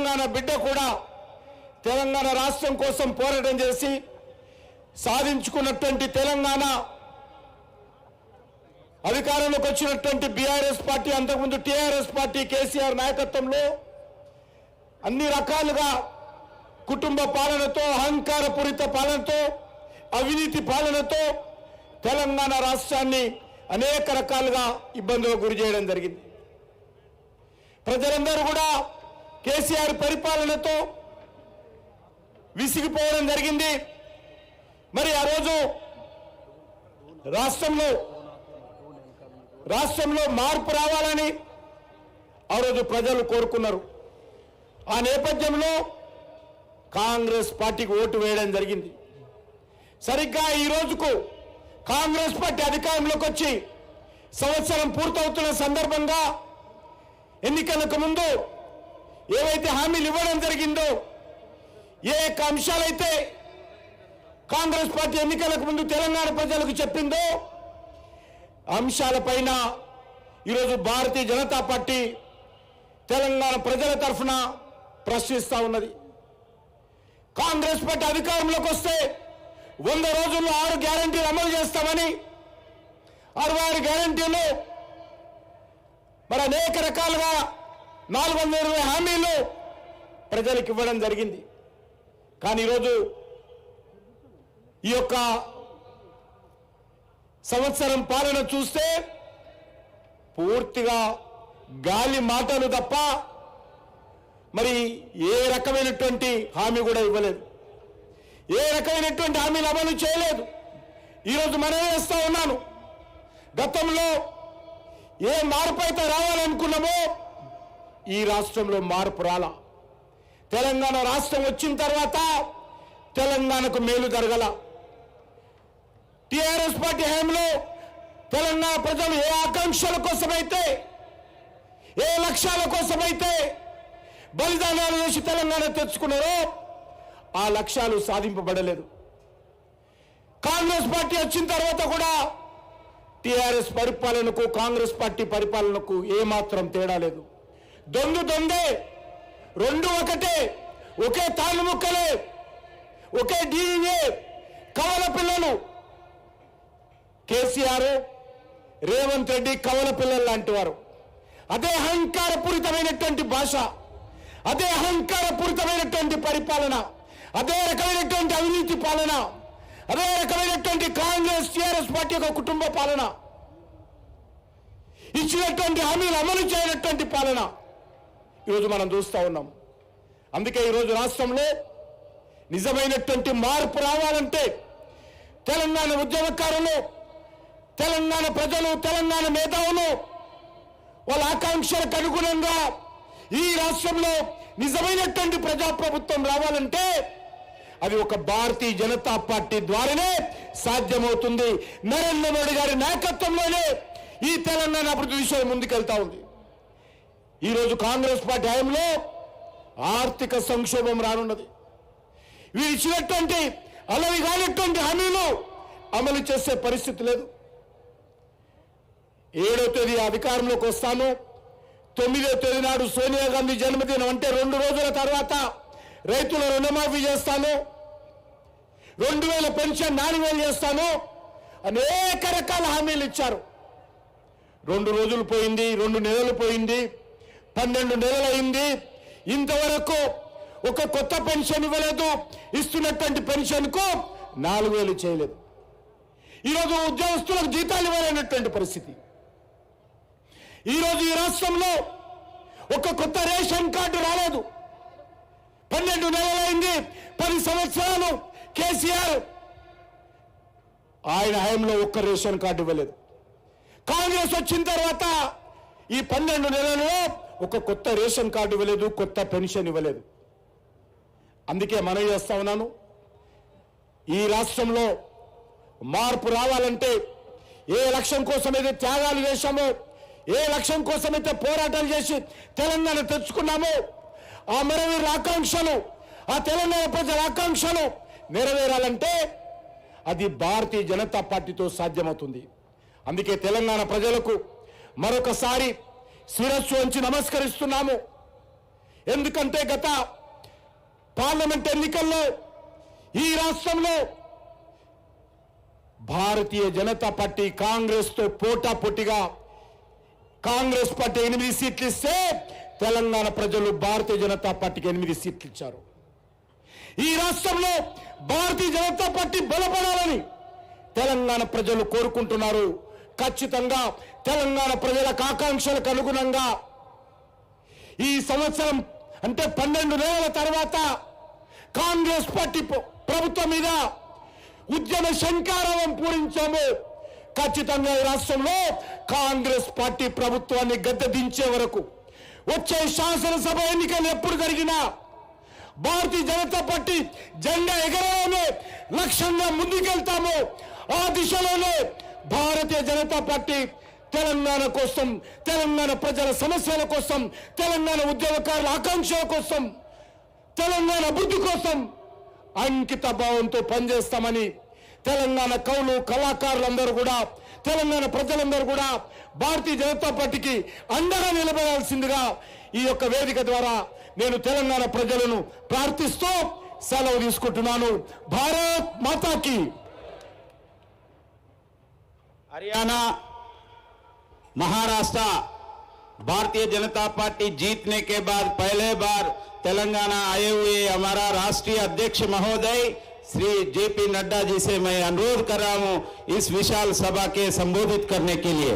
తెలంగాణ బిడ్డ కూడా తెలంగాణ రాష్ట్రం కోసం పోరాటం చేసి సాధించుకున్నటువంటి తెలంగాణ అధికారంలోకి వచ్చినటువంటి బీఆర్ఎస్ పార్టీ, అంతకుముందు టీఆర్ఎస్ పార్టీ కేసీఆర్ నాయకత్వంలో అన్ని రకాలుగా కుటుంబ పాలనతో, అహంకారపూరిత పాలనతో, అవినీతి పాలనతో తెలంగాణ రాష్ట్రాన్ని అనేక రకాలుగా ఇబ్బందులకు గురి చేయడం జరిగింది. ప్రజలందరూ కూడా కేసీఆర్ పరిపాలనతో విసిగిపోవడం జరిగింది. మరి ఆ రోజు రాష్ట్రంలో మార్పు రావాలని ఆ రోజు ప్రజలు కోరుకున్నారు. ఆ నేపథ్యంలో కాంగ్రెస్ పార్టీకి ఓటు వేయడం జరిగింది. సరిగ్గా ఈ రోజుకు కాంగ్రెస్ పార్టీ అధికారంలోకి వచ్చి సంవత్సరం పూర్తవుతున్న సందర్భంగా ఎన్నికలకు ముందు ఏవైతే హామీలు ఇవ్వడం జరిగిందో, ఏ అంశాలైతే కాంగ్రెస్ పార్టీ ఎన్నికలకు ముందు తెలంగాణ ప్రజలకు చెప్పిందో అంశాలపైన ఈరోజు భారతీయ జనతా పార్టీ తెలంగాణ ప్రజల తరఫున ప్రశ్నిస్తా ఉన్నది. కాంగ్రెస్ పార్టీ అధికారంలోకి వస్తే 100 రోజుల్లో 6 గ్యారంటీలు అమలు చేస్తామని 66 గ్యారంటీలు మరి అనేక రకాలుగా 420 హామీలు ప్రజలకు ఇవ్వడం జరిగింది. కానీ ఈరోజు ఈ యొక్క సంవత్సరం పాలన చూస్తే పూర్తిగా గాలి మాటలు తప్ప మరి ఏ రకమైనటువంటి హామీ కూడా ఇవ్వలేదు, ఏ రకమైనటువంటి హామీలు అమలు చేయలేదు. ఈరోజు మనం వేస్తా ఉన్నాను, గతంలో ఏ మార్పు అయితే రావాలనుకున్నామో ఈ రాష్ట్రంలో మార్పు రాలా. తెలంగాణ రాష్ట్రం వచ్చిన తర్వాత తెలంగాణకు మేలు జరగల. టీఆర్ఎస్ పార్టీ హయాంలో తెలంగాణ ప్రజలు ఏ ఆకాంక్షల కోసమైతే, ఏ లక్ష్యాల కోసమైతే బలిదానాలు చేసి తెలంగాణ తెచ్చుకున్నారో ఆ లక్ష్యాలు సాధింపబడలేదు. కాంగ్రెస్ పార్టీ వచ్చిన తర్వాత కూడా టీఆర్ఎస్ పరిపాలనకు కాంగ్రెస్ పార్టీ పరిపాలనకు ఏమాత్రం తేడా లేదు. దొందే, రెండు ఒకటే, ఒకే తాళ్ళు ముక్కలే, ఒకే డీఎన్ఏ, కవల పిల్లలు. కేసీఆర్, రేవంత్ రెడ్డి కవల పిల్లలు లాంటి వారు. అదే అహంకారపూరితమైనటువంటి భాష, అదే అహంకారపూరితమైనటువంటి పరిపాలన, అదే రకమైనటువంటి అవినీతి పాలన, అదే రకమైనటువంటి కాంగ్రెస్ టీఆర్ఎస్ పార్టీ యొక్క కుటుంబ పాలన, ఇచ్చినటువంటి హామీలు అమలు చేయనటువంటి పాలన ఈరోజు మనం చూస్తూ ఉన్నాం. అందుకే ఈరోజు రాష్ట్రంలో నిజమైనటువంటి మార్పు రావాలంటే తెలంగాణ ఉద్యమకారులు, తెలంగాణ ప్రజలు, తెలంగాణ మేధావులు వాళ్ళ ఆకాంక్షలకు అనుగుణంగా ఈ రాష్ట్రంలో నిజమైనటువంటి ప్రజాప్రభుత్వం రావాలంటే అది ఒక భారతీయ జనతా పార్టీ ద్వారానే సాధ్యమవుతుంది. నరేంద్ర మోడీ గారి నాయకత్వంలోనే ఈ తెలంగాణ అభివృద్ధి దిశలో ముందుకెళ్తా ఉంది. ఈరోజు కాంగ్రెస్ పార్టీ హయాంలో ఆర్థిక సంక్షోభం రానున్నది. వీరు ఇచ్చినటువంటి అలవి కానిటువంటి హామీలు అమలు చేసే పరిస్థితి లేదు. 7వ తేదీ అధికారంలోకి వస్తాను, 9వ తేదీ నాడు సోనియా గాంధీ జన్మదినం అంటే 2 రోజుల తర్వాత రైతుల రుణమాఫీ చేస్తాను, 2000 పెన్షన్ 4000 చేస్తాను, అనేక రకాల హామీలు ఇచ్చారు. 2 రోజులు పోయింది, 2 నెలలు పోయింది, 12 నెలలు అయింది. ఇంతవరకు ఒక కొత్త పెన్షన్ ఇవ్వలేదు, ఇస్తున్నటువంటి పెన్షన్కు 4000 చేయలేదు. ఈరోజు ఉద్యోగస్తులకు జీతాలు ఇవ్వలేనటువంటి పరిస్థితి. ఈరోజు ఈ రాష్ట్రంలో ఒక కొత్త రేషన్ కార్డు రాలేదు. 12 నెలలైంది, 10 సంవత్సరాలు కేసీఆర్ ఆయన హయాంలో ఒక్క రేషన్ కార్డు ఇవ్వలేదు. కాంగ్రెస్ వచ్చిన తర్వాత ఈ 12 నెలల్లో ఒక కొత్త రేషన్ కార్డు ఇవ్వలేదు, కొత్త పెన్షన్ ఇవ్వలేదు. అందుకే మనం చేస్తా ఉన్నాను, ఈ రాష్ట్రంలో మార్పు రావాలంటే ఏ లక్ష్యం కోసమైతే త్యాగాలు చేశామో, ఏ లక్ష్యం కోసమైతే పోరాటాలు చేసి తెలంగాణ తెచ్చుకున్నామో ఆ మరవీర ఆకాంక్షలు, ఆ తెలంగాణ ప్రజల ఆకాంక్షలు నెరవేరాలంటే అది భారతీయ జనతా పార్టీతో సాధ్యమవుతుంది. అందుకే తెలంగాణ ప్రజలకు మరొకసారి శిరస్సు వంచి నమస్కరిస్తున్నాము. ఎందుకంటే గత పార్లమెంట్ ఎన్నికల్లో ఈ రాష్ట్రంలో భారతీయ జనతా పార్టీ కాంగ్రెస్ తో పోటాపోటీగా కాంగ్రెస్ పార్టీ 8 సీట్లు ఇస్తే తెలంగాణ ప్రజలు భారతీయ జనతా పార్టీకి 8 సీట్లు ఇచ్చారు. ఈ రాష్ట్రంలో భారతీయ జనతా పార్టీ బలపడాలని తెలంగాణ ప్రజలు కోరుకుంటున్నారు. ఖచ్చితంగా తెలంగాణ ప్రజల ఆకాంక్షలకు అనుగుణంగా ఈ సంవత్సరం అంటే 12 నెలల తర్వాత కాంగ్రెస్ పార్టీ ప్రభుత్వం మీద ఉద్యమ శంఖారావం పూరించాము. ఖచ్చితంగా ఈ రాష్ట్రంలో కాంగ్రెస్ పార్టీ ప్రభుత్వాన్ని గద్దె దించే వరకు వచ్చే శాసనసభ ఎన్నికలు ఎప్పుడు జరిగినా భారతీయ జనతా పార్టీ జెండా ఎగరడమే లక్ష్యంగా ముందుకెళ్తాము. ఆ దిశలోనే భారతీయ జనతా పార్టీ తెలంగాణ కోసం, తెలంగాణ ప్రజల సమస్యల కోసం, తెలంగాణ ఉద్యమకారుల ఆకాంక్షల కోసం, తెలంగాణ అభివృద్ధి కోసం అంకిత భావంతో పనిచేస్తామని తెలంగాణ కవులు కళాకారులందరూ కూడా, తెలంగాణ ప్రజలందరూ కూడా భారతీయ జనతా పార్టీకి అండగా నిలబడాల్సిందిగా ఈ యొక్క వేదిక ద్వారా నేను తెలంగాణ ప్రజలను ప్రార్థిస్తూ సెలవు తీసుకుంటున్నాను. భారత్ మాతాకి. हरियाणा, महाराष्ट्र भारतीय जनता पार्टी जीतने के बाद पहले बार तेलंगाना आए हुए हमारा राष्ट्रीय अध्यक्ष महोदय श्री जेपी नड्डा जी से मैं अनुरोध कर रहा हूं इस विशाल सभा के संबोधित करने के लिए।